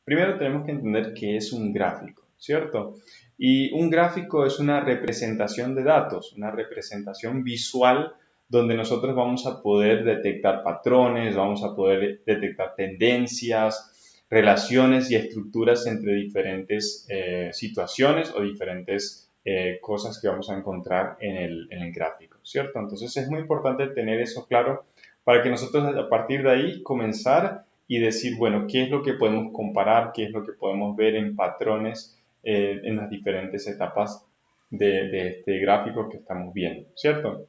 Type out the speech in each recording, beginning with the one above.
Primero tenemos que entender qué es un gráfico, ¿cierto? Y un gráfico es una representación de datos, una representación visual donde nosotros vamos a poder detectar patrones, vamos a poder detectar tendencias, relaciones y estructuras entre diferentes situaciones o diferentes cosas que vamos a encontrar en el gráfico, ¿cierto? Entonces es muy importante tener eso claro para que nosotros a partir de ahí comenzar y decir, bueno, qué es lo que podemos comparar, qué es lo que podemos ver en patrones en las diferentes etapas de este gráfico que estamos viendo, ¿cierto?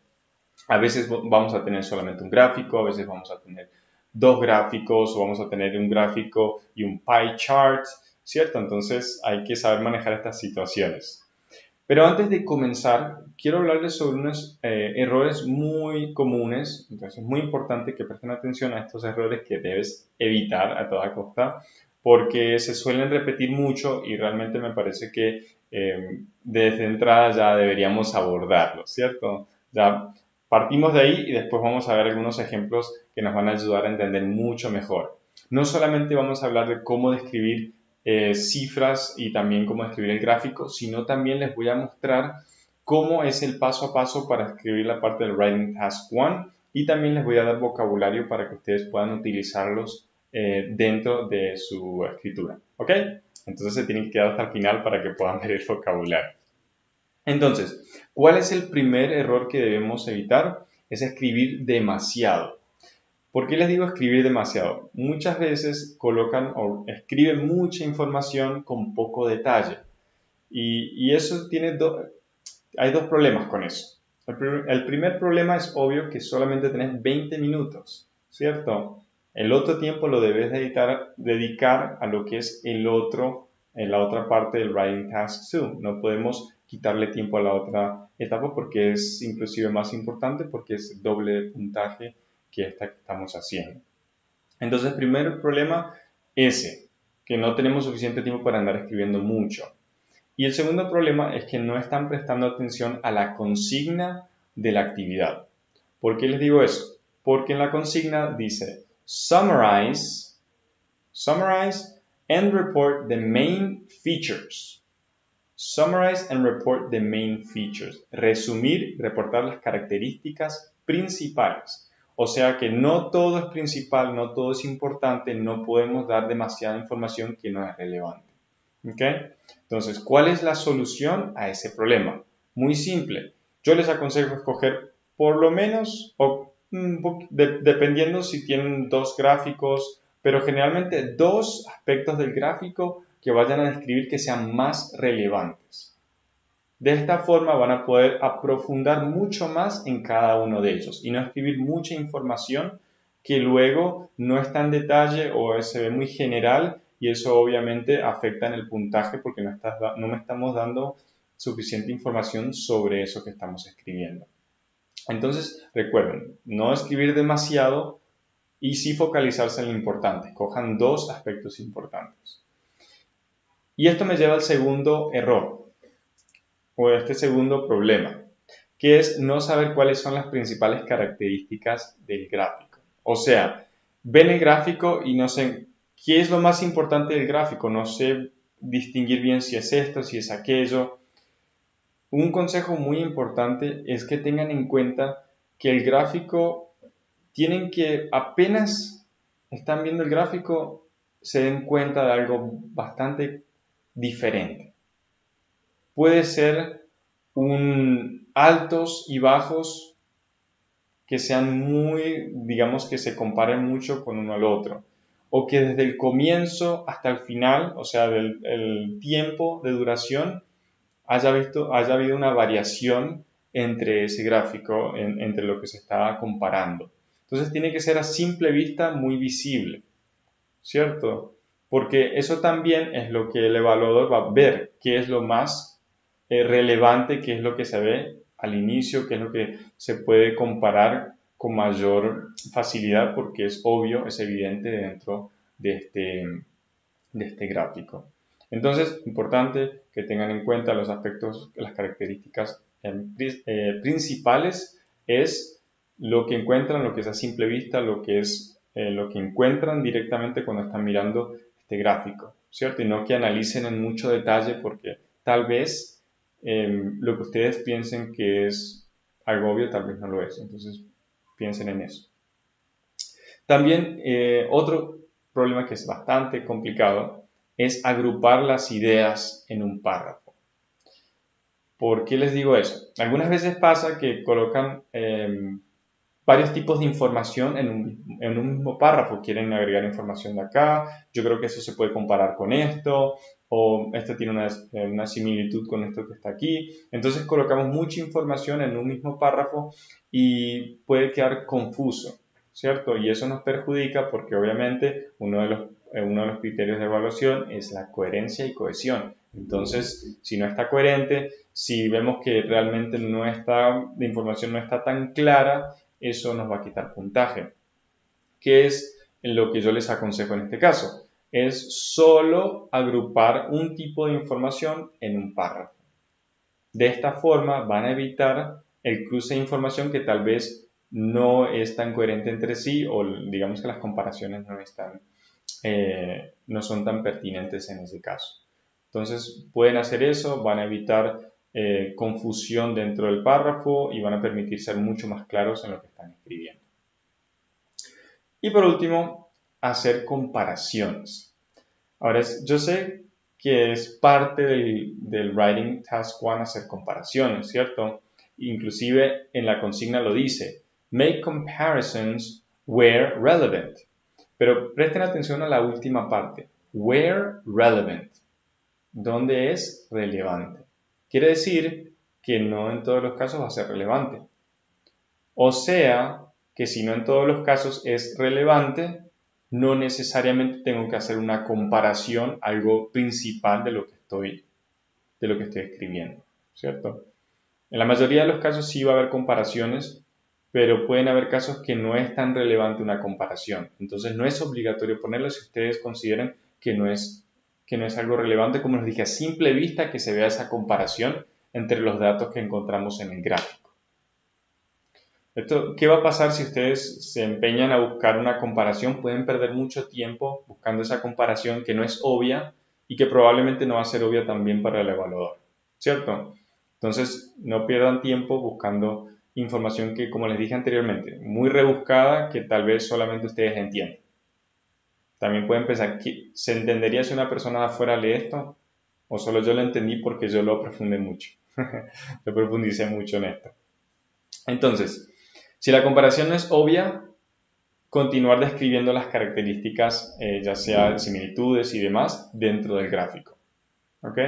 A veces vamos a tener solamente un gráfico, a veces vamos a tener dos gráficos o vamos a tener un gráfico y un pie chart, ¿cierto? Entonces hay que saber manejar estas situaciones. Pero antes de comenzar, quiero hablarles sobre unos errores muy comunes. Entonces es muy importante que presten atención a estos errores que debes evitar a toda costa porque se suelen repetir mucho y realmente me parece que desde entrada ya deberíamos abordarlos, ¿cierto? Ya partimos de ahí y después vamos a ver algunos ejemplos que nos van a ayudar a entender mucho mejor. No solamente vamos a hablar de cómo describir cifras y también cómo escribir el gráfico, sino también les voy a mostrar cómo es el paso a paso para escribir la parte del Writing Task 1 y también les voy a dar vocabulario para que ustedes puedan utilizarlos dentro de su escritura. ¿Ok? Entonces se tienen que quedar hasta el final para que puedan ver el vocabulario. Entonces, ¿cuál es el primer error que debemos evitar? Es escribir demasiado. ¿Por qué les digo escribir demasiado? Muchas veces colocan o escriben mucha información con poco detalle. Y eso hay dos problemas con eso. El primer problema es obvio que solamente tenés 20 minutos, ¿cierto? El otro tiempo lo debes dedicar a lo que es en la otra parte del Writing Task 2. No podemos quitarle tiempo a la otra etapa porque es inclusive más importante porque es doble puntaje que esta que estamos haciendo. Entonces, el primer problema ese, que no tenemos suficiente tiempo para andar escribiendo mucho. Y el segundo problema es que no están prestando atención a la consigna de la actividad. ¿Por qué les digo eso? Porque en la consigna dice summarize and report the main features. Summarize and report the main features. Resumir, reportar las características principales. O sea que no todo es principal, no todo es importante, no podemos dar demasiada información que no es relevante. ¿Ok? Entonces, ¿cuál es la solución a ese problema? Muy simple. Yo les aconsejo escoger por lo menos, dependiendo si tienen dos gráficos, pero generalmente dos aspectos del gráfico que vayan a describir que sean más relevantes. De esta forma van a poder aprofundar mucho más en cada uno de ellos y no escribir mucha información que luego no está en detalle o se ve muy general y eso obviamente afecta en el puntaje porque no me estamos dando suficiente información sobre eso que estamos escribiendo. Entonces, recuerden, no escribir demasiado y sí focalizarse en lo importante. Cojan dos aspectos importantes. Y esto me lleva al segundo error o este segundo problema, que es no saber cuáles son las principales características del gráfico. O sea, ven el gráfico y no sé qué es lo más importante del gráfico, no sé distinguir bien si es esto, si es aquello. Un consejo muy importante es que tengan en cuenta que el gráfico tienen que apenas están viendo el gráfico se den cuenta de algo bastante diferente. Puede ser un altos y bajos que sean muy, digamos que se comparen mucho con uno al otro, o que desde el comienzo hasta el final, o sea, el tiempo de duración, haya habido una variación entre ese gráfico, entre lo que se está comparando. Entonces tiene que ser a simple vista muy visible, ¿cierto? Porque eso también es lo que el evaluador va a ver, qué es lo más relevante, qué es lo que se ve al inicio, qué es lo que se puede comparar con mayor facilidad porque es obvio, es evidente dentro de este gráfico. Entonces, importante que tengan en cuenta los aspectos, las características principales es lo que encuentran, lo que es a simple vista, lo que es lo que encuentran directamente cuando están mirando este gráfico, ¿cierto? Y no que analicen en mucho detalle porque tal vez lo que ustedes piensen que es algo obvio, tal vez no lo es. Entonces, piensen en eso. También otro problema que es bastante complicado es agrupar las ideas en un párrafo. ¿Por qué les digo eso? Algunas veces pasa que colocan varios tipos de información en un mismo párrafo. Quieren agregar información de acá, yo creo que eso se puede comparar con esto, o esto tiene una similitud con esto que está aquí. Entonces colocamos mucha información en un mismo párrafo y puede quedar confuso, ¿cierto? Y eso nos perjudica porque obviamente uno de los criterios de evaluación es la coherencia y cohesión. Entonces, si no está coherente, si vemos que realmente la información no está tan clara, eso nos va a quitar puntaje. ¿Qué es lo que yo les aconsejo en este caso? Es solo agrupar un tipo de información en un párrafo. De esta forma van a evitar el cruce de información que tal vez no es tan coherente entre sí o digamos que las comparaciones no son tan pertinentes en ese caso. Entonces pueden hacer eso, van a evitar confusión dentro del párrafo y van a permitir ser mucho más claros en lo que están escribiendo. Y por último, hacer comparaciones. Ahora, yo sé que es parte del Writing Task 1 hacer comparaciones, ¿cierto? Inclusive en la consigna lo dice, make comparisons where relevant. Pero presten atención a la última parte, where relevant, donde es relevante. Quiere decir que no en todos los casos va a ser relevante. O sea, que si no en todos los casos es relevante, no necesariamente tengo que hacer una comparación, algo principal de lo que estoy escribiendo, ¿cierto? En la mayoría de los casos sí va a haber comparaciones, pero pueden haber casos que no es tan relevante una comparación. Entonces no es obligatorio ponerlo si ustedes consideran que no es algo relevante, como les dije, a simple vista que se vea esa comparación entre los datos que encontramos en el gráfico. ¿Qué va a pasar si ustedes se empeñan a buscar una comparación? Pueden perder mucho tiempo buscando esa comparación que no es obvia y que probablemente no va a ser obvia también para el evaluador, ¿cierto? Entonces, no pierdan tiempo buscando información que, como les dije anteriormente, muy rebuscada que tal vez solamente ustedes entiendan. También pueden pensar, ¿se entendería si una persona de afuera lee esto? ¿O solo yo lo entendí porque yo lo profundé mucho? Lo profundicé mucho en esto. Entonces, si la comparación no es obvia, continuar describiendo las características, ya sea similitudes y demás, dentro del gráfico. ¿Ok?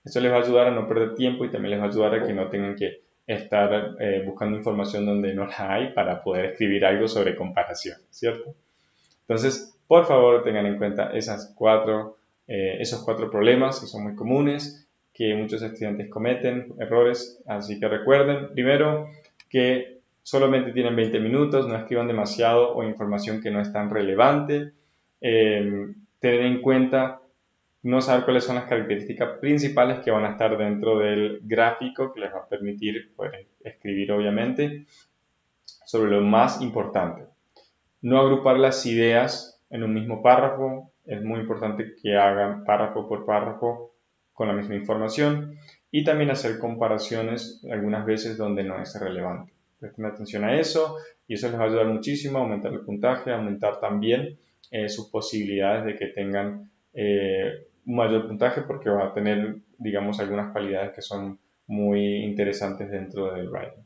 Eso les va a ayudar a no perder tiempo y también les va a ayudar a que no tengan que estar buscando información donde no la hay para poder escribir algo sobre comparación, ¿cierto? Entonces, por favor, tengan en cuenta esos cuatro problemas que son muy comunes, que muchos estudiantes cometen, errores. Así que recuerden, primero, que solamente tienen 20 minutos, no escriban demasiado o información que no es tan relevante. Tener en cuenta no saber cuáles son las características principales que van a estar dentro del gráfico que les va a permitir poder escribir, obviamente, sobre lo más importante. No agrupar las ideas en un mismo párrafo. Es muy importante que hagan párrafo por párrafo con la misma información y también hacer comparaciones algunas veces donde no es relevante. Presten atención a eso y eso les va a ayudar muchísimo a aumentar el puntaje, a aumentar también sus posibilidades de que tengan un mayor puntaje porque va a tener, digamos, algunas cualidades que son muy interesantes dentro del writing.